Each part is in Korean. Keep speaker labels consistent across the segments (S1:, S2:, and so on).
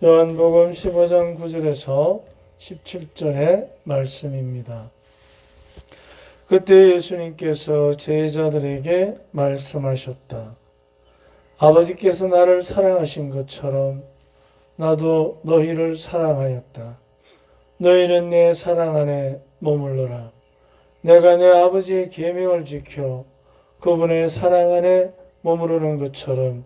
S1: 요한복음 15장 9절에서 17절의 말씀입니다. 그때 예수님께서 제자들에게 말씀하셨다. 아버지께서 나를 사랑하신 것처럼 나도 너희를 사랑하였다. 너희는 내 사랑 안에 머물러라. 내가 내 아버지의 계명을 지켜 그분의 사랑 안에 머무르는 것처럼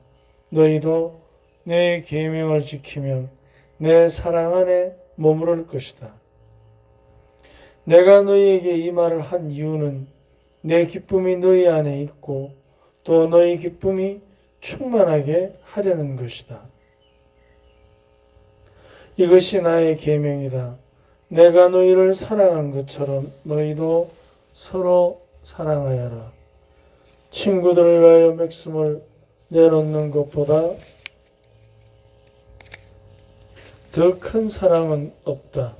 S1: 너희도 내 계명을 지키면 내 사랑 안에 머무를 것이다. 내가 너희에게 이 말을 한 이유는 내 기쁨이 너희 안에 있고 또 너희 기쁨이 충만하게 하려는 것이다. 이것이 나의 계명이다. 내가 너희를 사랑한 것처럼 너희도 서로 사랑하여라. 친구들을 위하여 목숨을 내놓는 것보다 더 큰 사랑은 없다.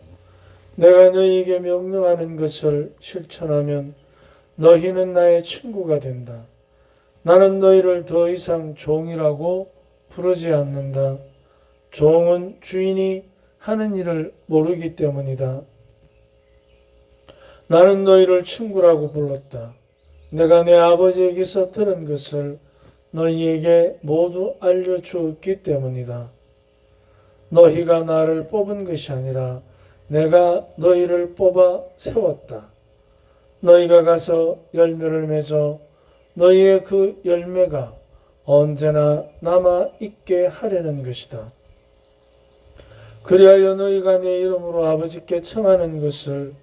S1: 내가 너희에게 명령하는 것을 실천하면 너희는 나의 친구가 된다. 나는 너희를 더 이상 종이라고 부르지 않는다. 종은 주인이 하는 일을 모르기 때문이다. 나는 너희를 친구라고 불렀다. 내가 내 아버지에게서 들은 것을 너희에게 모두 알려주었기 때문이다. 너희가 나를 뽑은 것이 아니라 내가 너희를 뽑아 세웠다. 너희가 가서 열매를 맺어 너희의 그 열매가 언제나 남아 있게 하려는 것이다. 그리하여 너희가 내 이름으로 아버지께 청하는 것을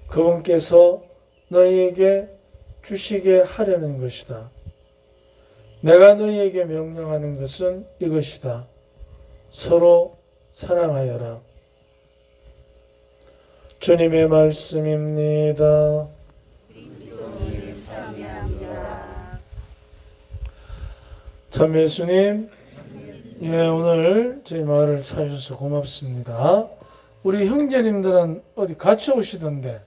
S1: 그분께서 너희에게 주시게 하려는 것이다. 내가 너희에게 명령하는 것은 이것이다. 서로 사랑하여라. 주님의 말씀입니다. 참 예수님, 오늘 저희 마을을 찾으셔서 고맙습니다. 우리 형제님들은 어디 같이 오시던데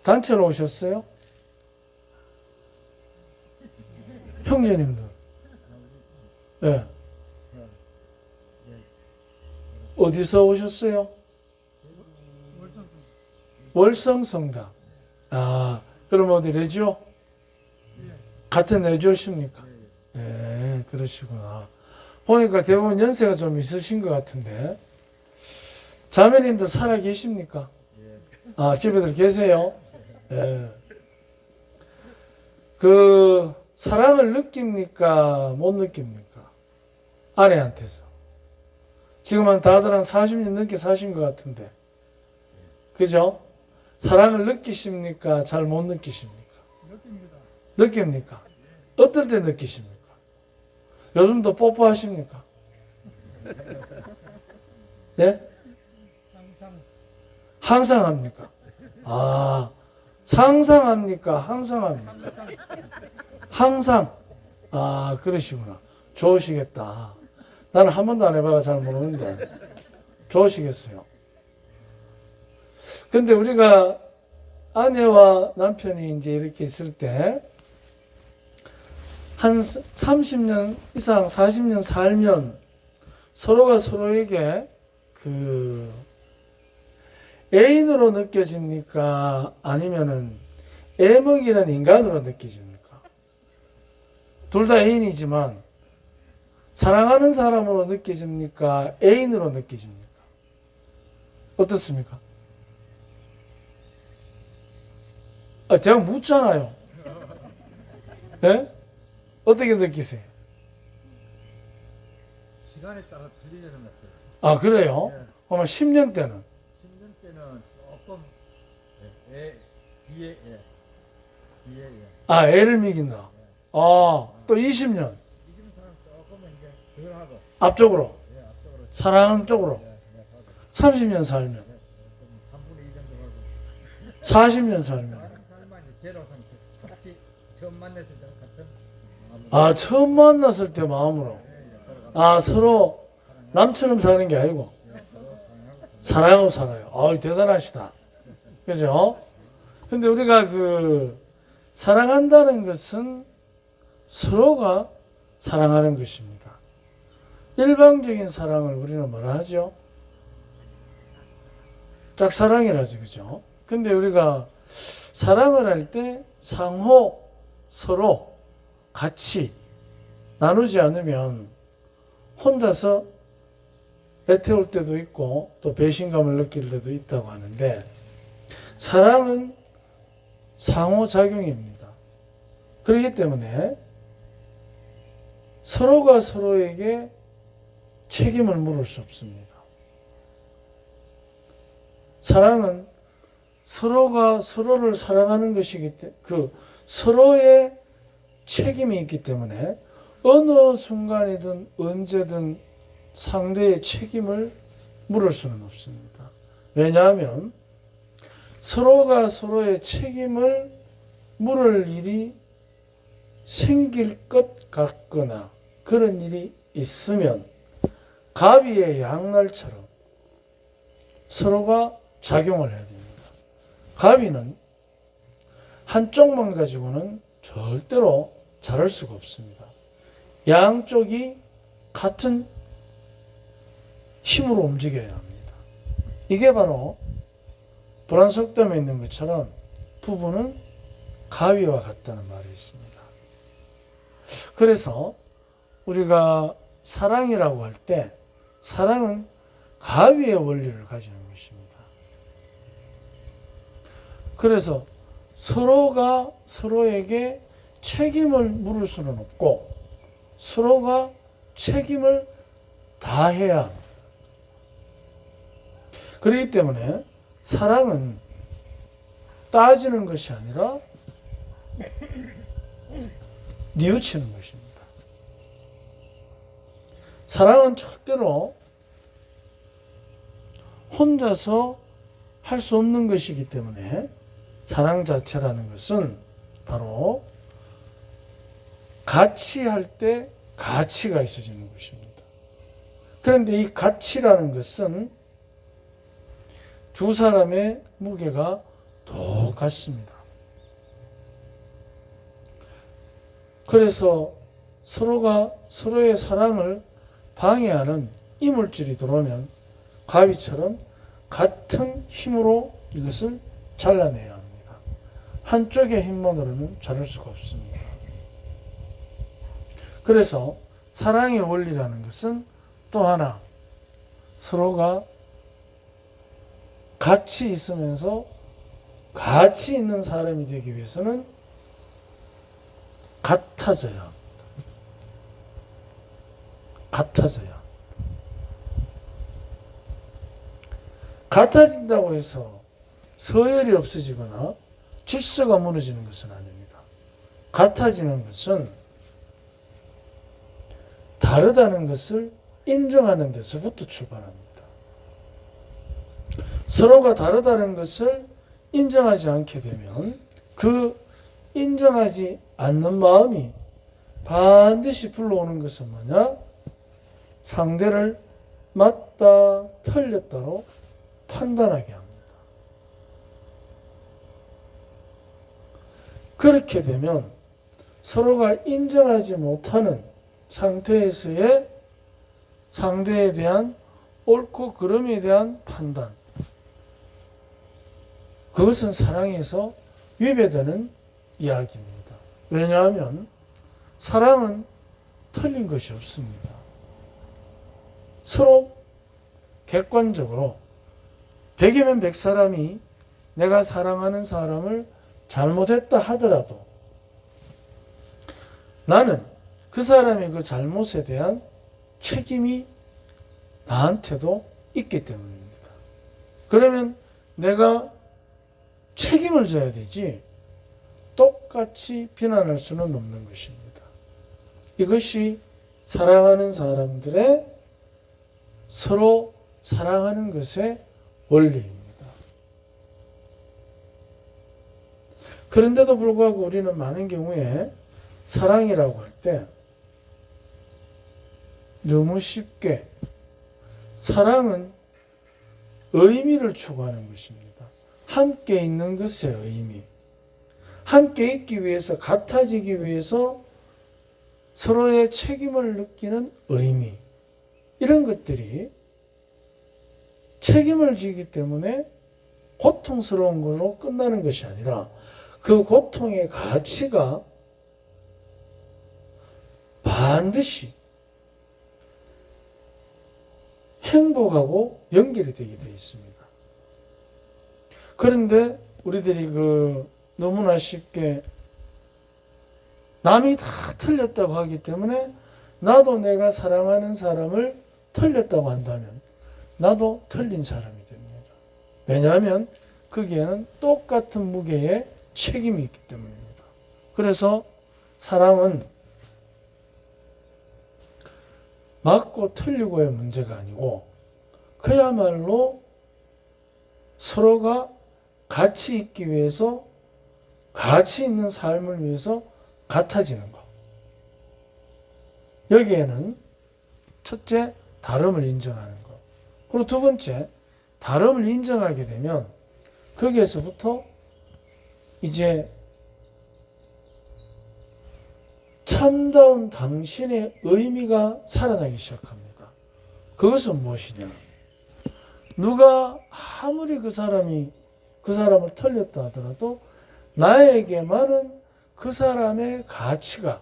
S1: 단체로 오셨어요? 형제님들. 네. 어디서 오셨어요? 월성성당. 아, 그럼 어디 내죠? 같은 내조십니까? 네, 그러시구나. 보니까 대부분 연세가 좀 있으신 것 같은데. 자매님들 살아 계십니까? 아, 집에들 계세요? 네. 그 사랑을 느낍니까? 못 느낍니까? 아내한테서. 지금은 다들 한 40년 넘게 사신 것 같은데. 그죠? 사랑을 느끼십니까? 잘 못 느끼십니까?
S2: 느낍니다.
S1: 느낍니까? 어떨 때 느끼십니까? 요즘도 뽀뽀하십니까? 예? 항상 합니까? 아, 상상합니까? 항상 합니까? 항상. 아, 그러시구나. 좋으시겠다. 나는 한 번도 안 해봐가 잘 모르는데 좋으시겠어요. 근데 우리가 아내와 남편이 이제 이렇게 있을 때 한 30년 이상 40년 살면 서로가 서로에게 그 애인으로 느껴집니까? 아니면은 애먹이는 인간으로 느껴집니까? 둘 다 애인이지만 사랑하는 사람으로 느껴집니까? 애인으로 느껴집니까? 어떻습니까? 아, 제가 묻잖아요. 네? 어떻게 느끼세요?
S2: 시간에 따라 틀리는 것 같아요.
S1: 아, 그래요?
S2: 네.
S1: 아마 10년 때는?
S2: 10년 때는 조금 뒤에
S1: 아, 애를 먹인다. 아, 또 20년?
S2: 이기는 사람 조금은 이제 덜 하고
S1: 앞쪽으로?
S2: 앞쪽으로
S1: 사랑하는 쪽으로?
S2: 하고
S1: 30년 살면?
S2: 좀 3분의 2 정도 하고
S1: 40년 살면?
S2: 살만 이제 제로 상태 같이 처음 만났을 때 같은 마음으로
S1: 아, 처음 만났을 때 마음으로? 아, 서로 남처럼 사는 게 아니고 사랑하고 살아요. 아, 대단하시다. 그죠? 근데 우리가 그 사랑한다는 것은 서로가 사랑하는 것입니다. 일방적인 사랑을 우리는 뭐라 하죠? 짝사랑이라지, 그죠? 근데 우리가 사랑을 할 때 상호 서로 같이 나누지 않으면 혼자서 애태울 때도 있고 또 배신감을 느낄 때도 있다고 하는데, 사랑은 상호작용입니다. 그렇기 때문에 서로가 서로에게 책임을 물을 수 없습니다. 사랑은 서로가 서로를 사랑하는 것이기 때문에 서로의 책임이 있기 때문에 어느 순간이든 언제든 상대의 책임을 물을 수는 없습니다. 왜냐하면 서로가 서로의 책임을 물을 일이 생길 것 같거나 그런 일이 있으면 가비의 양날처럼 서로가 작용을 해야 됩니다. 가비는 한쪽만 가지고는 절대로 자랄 수가 없습니다. 양쪽이 같은 힘으로 움직여야 합니다. 이게 바로 불안석담에 있는 것처럼 부부는 가위와 같다는 말이 있습니다. 그래서 우리가 사랑이라고 할 때 사랑은 가위의 원리를 가지는 것입니다. 그래서 서로가 서로에게 책임을 물을 수는 없고 서로가 책임을 다해야 합니다. 그렇기 때문에 사랑은 따지는 것이 아니라 뉘우치는 것입니다. 사랑은 절대로 혼자서 할 수 없는 것이기 때문에 사랑 자체라는 것은 바로 같이 할 때 가치가 있어지는 것입니다. 그런데 이 가치라는 것은 두 사람의 무게가 똑같습니다. 그래서 서로가 서로의 사랑을 방해하는 이물질이 들어오면 가위처럼 같은 힘으로 이것을 잘라내야 합니다. 한쪽의 힘만으로는 자를 수가 없습니다. 그래서 사랑의 원리라는 것은 또 하나 서로가 같이 있으면서 같이 있는 사람이 되기 위해서는 같아져야 합니다. 같아져야. 같아진다고 해서 서열이 없어지거나 질서가 무너지는 것은 아닙니다. 같아지는 것은 다르다는 것을 인정하는 데서부터 출발합니다. 서로가 다르다는 것을 인정하지 않게 되면 그 인정하지 않는 마음이 반드시 불러오는 것은 뭐냐? 상대를 맞다, 틀렸다로 판단하게 합니다. 그렇게 되면 서로가 인정하지 못하는 상태에서의 상대에 대한 옳고 그름에 대한 판단, 그것은 사랑에서 위배되는 이야기입니다. 왜냐하면 사랑은 틀린 것이 없습니다. 서로 객관적으로 100이면 100 사람이 내가 사랑하는 사람을 잘못했다 하더라도 나는 그 사람의 그 잘못에 대한 책임이 나한테도 있기 때문입니다. 그러면 내가 책임을 져야 되지 똑같이 비난할 수는 없는 것입니다. 이것이 사랑하는 사람들의 서로 사랑하는 것의 원리입니다. 그런데도 불구하고 우리는 많은 경우에 사랑이라고 할 때 너무 쉽게 사랑은 의미를 추구하는 것입니다. 함께 있는 것의 의미, 함께 있기 위해서, 같아지기 위해서 서로의 책임을 느끼는 의미, 이런 것들이 책임을 지기 때문에 고통스러운 것으로 끝나는 것이 아니라 그 고통의 가치가 반드시 행복하고 연결이 되게 되어 있습니다. 그런데 우리들이 너무나 쉽게 남이 다 틀렸다고 하기 때문에 나도 내가 사랑하는 사람을 틀렸다고 한다면 나도 틀린 사람이 됩니다. 왜냐하면 거기에는 똑같은 무게의 책임이 있기 때문입니다. 그래서 사랑은 맞고 틀리고의 문제가 아니고 그야말로 서로가 같이 있기 위해서 가치 있는 삶을 위해서 같아지는 것. 여기에는 첫째, 다름을 인정하는 것. 그리고 두 번째, 다름을 인정하게 되면 거기에서부터 이제 참다운 당신의 의미가 살아나기 시작합니다. 그것은 무엇이냐? 누가 아무리 그 사람을 틀렸다 하더라도 나에게만은 그 사람의 가치가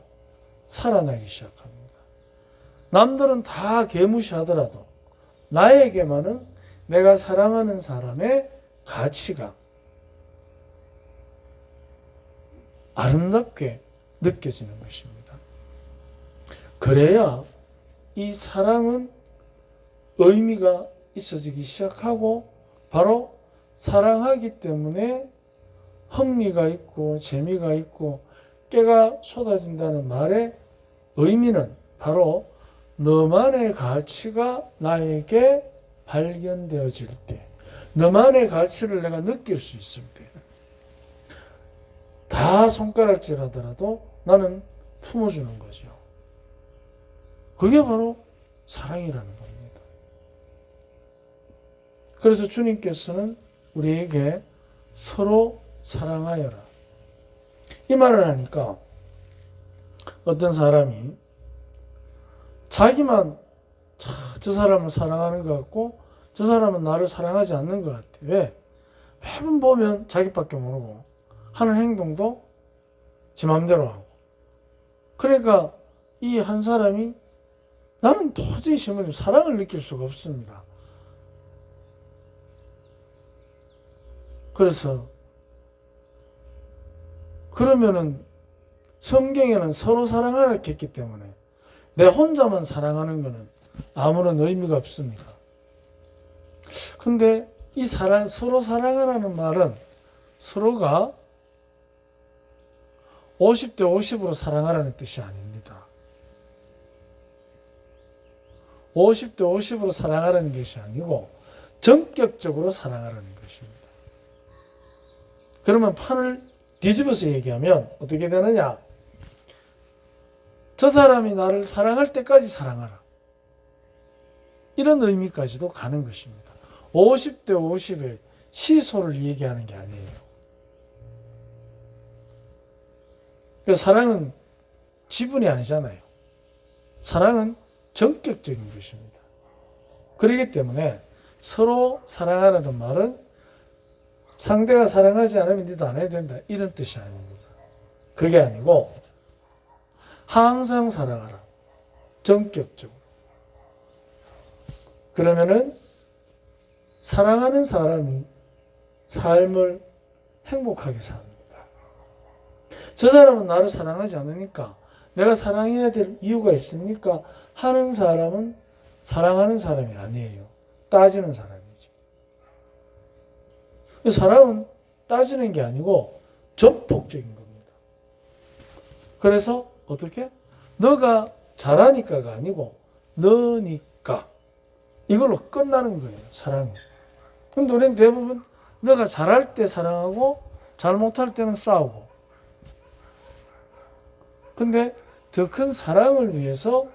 S1: 살아나기 시작합니다. 남들은 다 개무시하더라도 나에게만은 내가 사랑하는 사람의 가치가 아름답게 느껴지는 것입니다. 그래야 이 사랑은 의미가 있어지기 시작하고 바로 사랑하기 때문에 흥미가 있고 재미가 있고 깨가 쏟아진다는 말의 의미는 바로 너만의 가치가 나에게 발견되어질 때, 너만의 가치를 내가 느낄 수 있을 때, 다 손가락질 하더라도 나는 품어주는 거죠. 그게 바로 사랑이라는 겁니다. 그래서 주님께서는 우리에게 서로 사랑하여라. 이 말을 하니까 어떤 사람이 자기만 저 사람을 사랑하는 것 같고 저 사람은 나를 사랑하지 않는 것 같아. 왜? 매번 보면 자기밖에 모르고 하는 행동도 지 맘대로 하고. 그러니까 이 한 사람이 나는 도저히 심으로 사랑을 느낄 수가 없습니다. 그래서 그러면은 성경에는 서로 사랑하라 했기 때문에 내 혼자만 사랑하는 것은 아무런 의미가 없습니다. 근데 이 서로 사랑하라는 말은 서로가 50대 50으로 사랑하라는 뜻이 아닙니다. 50대 50으로 사랑하라는 것이 아니고 전격적으로 사랑하라는 것입니다. 그러면 판을 뒤집어서 얘기하면 어떻게 되느냐? 저 사람이 나를 사랑할 때까지 사랑하라. 이런 의미까지도 가는 것입니다. 50대 50의 시소를 얘기하는 게 아니에요. 그래서 사랑은 지분이 아니잖아요. 사랑은 전격적인 것입니다. 그렇기 때문에 서로 사랑하라는 말은 상대가 사랑하지 않으면 니도 안 해도 된다. 이런 뜻이 아닙니다. 그게 아니고 항상 사랑하라. 전격적으로. 그러면은 사랑하는 사람이 삶을 행복하게 삽니다. 저 사람은 나를 사랑하지 않으니까 내가 사랑해야 될 이유가 있습니까? 하는 사람은 사랑하는 사람이 아니에요. 따지는 사람이죠. 사랑은 따지는 게 아니고 전폭적인 겁니다. 그래서 어떻게? 너가 잘하니까가 아니고 너니까. 이걸로 끝나는 거예요. 사랑은. 근데 우리는 대부분 너가 잘할 때 사랑하고 잘못할 때는 싸우고. 근데 더 큰 사랑을 위해서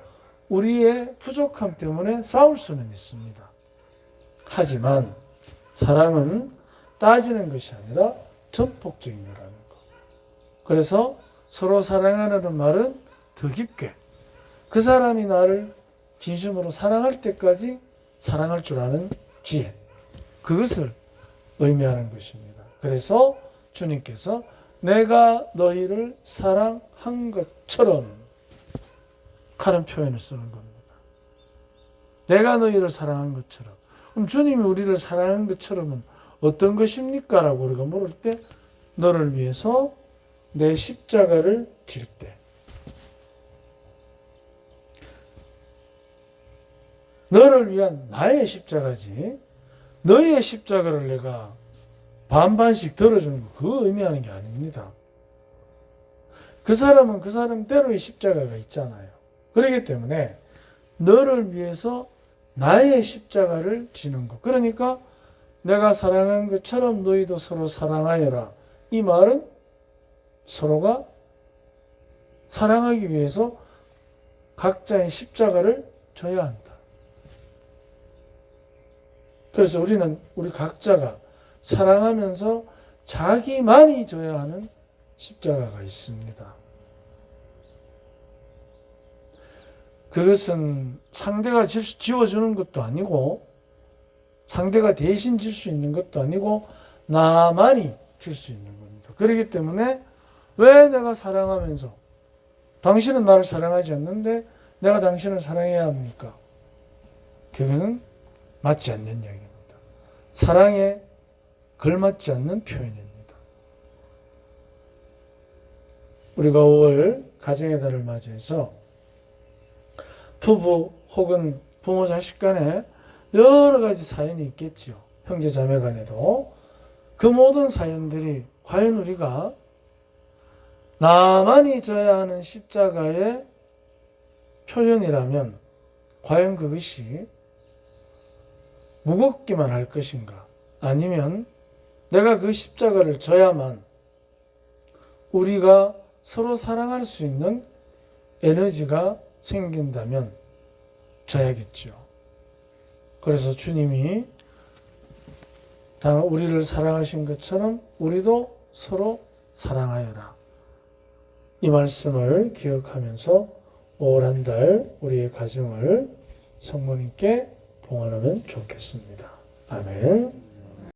S1: 우리의 부족함 때문에 싸울 수는 있습니다. 하지만 사랑은 따지는 것이 아니라 전폭적인 거라는 거. 그래서 서로 사랑하는 말은 더 깊게 그 사람이 나를 진심으로 사랑할 때까지 사랑할 줄 아는 지혜, 그것을 의미하는 것입니다. 그래서 주님께서 내가 너희를 사랑한 것처럼 하는 표현을 쓰는 겁니다. 내가 너희를 사랑한 것처럼. 그럼 주님이 우리를 사랑한 것처럼은 어떤 것입니까? 라고 우리가 물을 때 너를 위해서 내 십자가를 질 때, 너를 위한 나의 십자가지 너의 십자가를 내가 반반씩 들어주는 거, 그거 의미하는 게 아닙니다. 그 사람은 그 사람대로의 십자가가 있잖아요. 그렇기 때문에 너를 위해서 나의 십자가를 지는 것. 그러니까 내가 사랑한 것처럼 너희도 서로 사랑하여라. 이 말은 서로가 사랑하기 위해서 각자의 십자가를 져야 한다. 그래서 우리 각자가 사랑하면서 자기만이 져야 하는 십자가가 있습니다. 그것은 상대가 지어주는 것도 아니고 상대가 대신 질 수 있는 것도 아니고 나만이 질 수 있는 겁니다. 그렇기 때문에 왜 내가 사랑하면서 당신은 나를 사랑하지 않는데 내가 당신을 사랑해야 합니까? 그것은 맞지 않는 이야기입니다. 사랑에 걸맞지 않는 표현입니다. 우리가 5월 가정의 달을 맞이해서 부부 혹은 부모 자식 간에 여러 가지 사연이 있겠지요. 형제 자매 간에도. 그 모든 사연들이 과연 우리가 나만이 져야 하는 십자가의 표현이라면 과연 그것이 무겁기만 할 것인가? 아니면 내가 그 십자가를 져야만 우리가 서로 사랑할 수 있는 에너지가 생긴다면 져야겠죠. 그래서 주님이 우리를 사랑하신 것처럼 우리도 서로 사랑하여라. 이 말씀을 기억하면서 5월 한 달 우리의 가정을 성모님께 봉헌하면 좋겠습니다. 아멘.